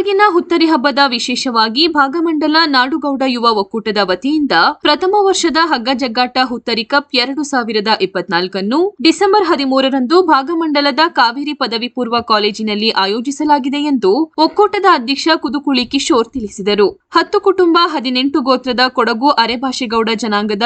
ಕೊಡಗಿನ ಹುತ್ತರಿ ಹಬ್ಬದ ವಿಶೇಷವಾಗಿ ಭಾಗಮಂಡಲ ನಾಡುಗೌಡ ಯುವ ಒಕ್ಕೂಟದ ವತಿಯಿಂದ ಪ್ರಥಮ ವರ್ಷದ ಹಗ್ಗ ಜಗ್ಗಾಟ ಹುತ್ತರಿ ಕಪ್ 2024 ಅನ್ನು ಡಿಸೆಂಬರ್ 13ರಂದು ಭಾಗಮಂಡಲದ ಕಾವೇರಿ ಪದವಿ ಪೂರ್ವ ಕಾಲೇಜಿನಲ್ಲಿ ಆಯೋಜಿಸಲಾಗಿದೆ ಎಂದು ಒಕ್ಕೂಟದ ಅಧ್ಯಕ್ಷ ಕುದುಕುಳಿ ಕಿಶೋರ್ ತಿಳಿಸಿದರು. 10 ಕುಟುಂಬ 18 ಗೋತ್ರದ ಕೊಡಗು ಅರೆಭಾಷೆಗೌಡ ಜನಾಂಗದ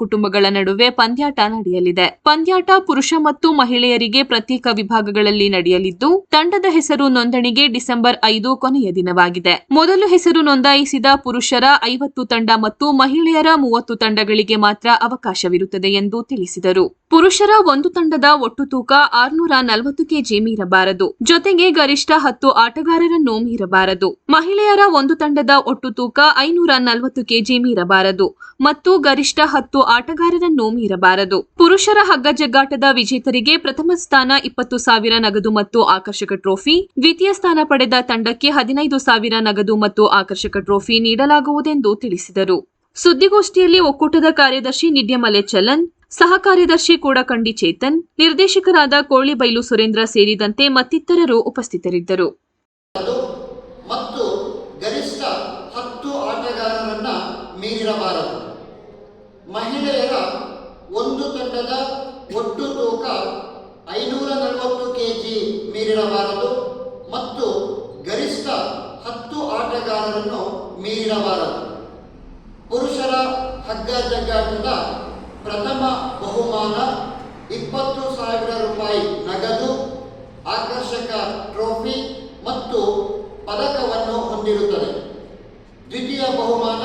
ಕುಟುಂಬಗಳ ನಡುವೆ ಪಂದ್ಯಾಟ ನಡೆಯಲಿದೆ. ಪಂದ್ಯಾಟ ಪುರುಷ ಮತ್ತು ಮಹಿಳೆಯರಿಗೆ ಪ್ರತ್ಯೇಕ ವಿಭಾಗಗಳಲ್ಲಿ ನಡೆಯಲಿದ್ದು, ತಂಡದ ಹೆಸರು ನೋಂದಣಿಗೆ ಡಿಸೆಂಬರ್ 5 ಕೊನೆಯ ದಿನವಾಗಿದೆ. ಮೊದಲು ಹೆಸರು ನೋಂದಾಯಿಸಿದ ಪುರುಷರ 50 ತಂಡ ಮತ್ತು ಮಹಿಳೆಯರ 30 ತಂಡಗಳಿಗೆ ಮಾತ್ರ ಅವಕಾಶವಿರುತ್ತದೆ ಎಂದು ತಿಳಿಸಿದರು. ಪುರುಷರ ಒಂದು ತಂಡದ ಒಟ್ಟು ತೂಕ 640 ಕೆಜಿ ಮೀರಬಾರದು. ಜೊತೆಗೆ ಗರಿಷ್ಠ 10 ಆಟಗಾರರನ್ನು ಮೀರಬಾರದು. ಮಹಿಳೆಯರ ಒಂದು ತಂಡದ ಒಟ್ಟು ತೂಕ 540 ಕೆಜಿ ಮೀರಬಾರದು ಮತ್ತು ಗರಿಷ್ಠ 10 ಆಟಗಾರರನ್ನು ಮೀರಬಾರದು. ಪುರುಷರ ಹಗ್ಗ ಜಗ್ಗಾಟದ ವಿಜೇತರಿಗೆ ಪ್ರಥಮ ಸ್ಥಾನ 20,000 ನಗದು ಮತ್ತು ಆಕರ್ಷಕ ಟ್ರೋಫಿ, ದ್ವಿತೀಯ ಸ್ಥಾನ ಪಡೆದ ತಂಡಕ್ಕೆ 15,000 ನಗದು ಮತ್ತು ಆಕರ್ಷಕ ಟ್ರೋಫಿ ನೀಡಲಾಗುವುದೆಂದು ತಿಳಿಸಿದರು. ಸುದ್ದಿಗೋಷ್ಠಿಯಲ್ಲಿ ಒಕ್ಕೂಟದ ಕಾರ್ಯದರ್ಶಿ ನಿಡ್ಯಮಲೆ ಚಲನ್, ಸಹ ಕಾರ್ಯದರ್ಶಿ ಕೂಡಕಂಡಿ ಚೇತನ್, ನಿರ್ದೇಶಕರಾದ ಕೋಳಿಬೈಲು ಸುರೇಂದ್ರ ಸೇರಿದಂತೆ ಮತ್ತಿತರರು ಉಪಸ್ಥಿತರಿದ್ದರು. ಮತ್ತು ಗರಿಷ್ಠ 10 ಆಟಗಾರರನ್ನ ಮೀರಿರಬಾರದು. ಮಹಿಳೆಯರ ಒಂದು ತಂಡದ ಒಟ್ಟು ತೂಕ 540 ಕೆಜಿ ಮೀರಿರಬಾರದು ಮತ್ತು ಗರಿಷ್ಠ 10 ಆಟಗಾರರನ್ನು ಮೀರಿರಬಾರದು. ಪುರುಷರ ಹಗ್ಗ ಜಗ್ಗಾಟದ ಪ್ರಥಮ ಬಹುಮಾನ 20,000 ರೂಪಾಯಿ ನಗದು, ಆಕರ್ಷಕ ಟ್ರೋಫಿ ಮತ್ತು ಪದಕವನ್ನು ಹೊಂದಿರುತ್ತದೆ. ದ್ವಿತೀಯ ಬಹುಮಾನ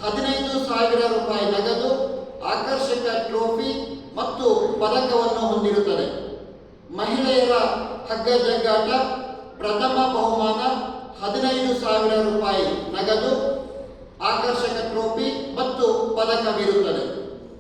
15,000 ರೂಪಾಯಿ ನಗದು, ಆಕರ್ಷಕ ಟ್ರೋಫಿ ಮತ್ತು ಪದಕವನ್ನು ಹೊಂದಿರುತ್ತದೆ. ಮಹಿಳೆಯರ ಹಗ್ಗ ಜಗ್ಗಾಟ ಪ್ರಥಮ ಬಹುಮಾನ 15,000 ರೂಪಾಯಿ ನಗದು, ಆಕರ್ಷಕ ಟ್ರೋಫಿ ಮತ್ತು ಪದಕವಿರುತ್ತದೆ.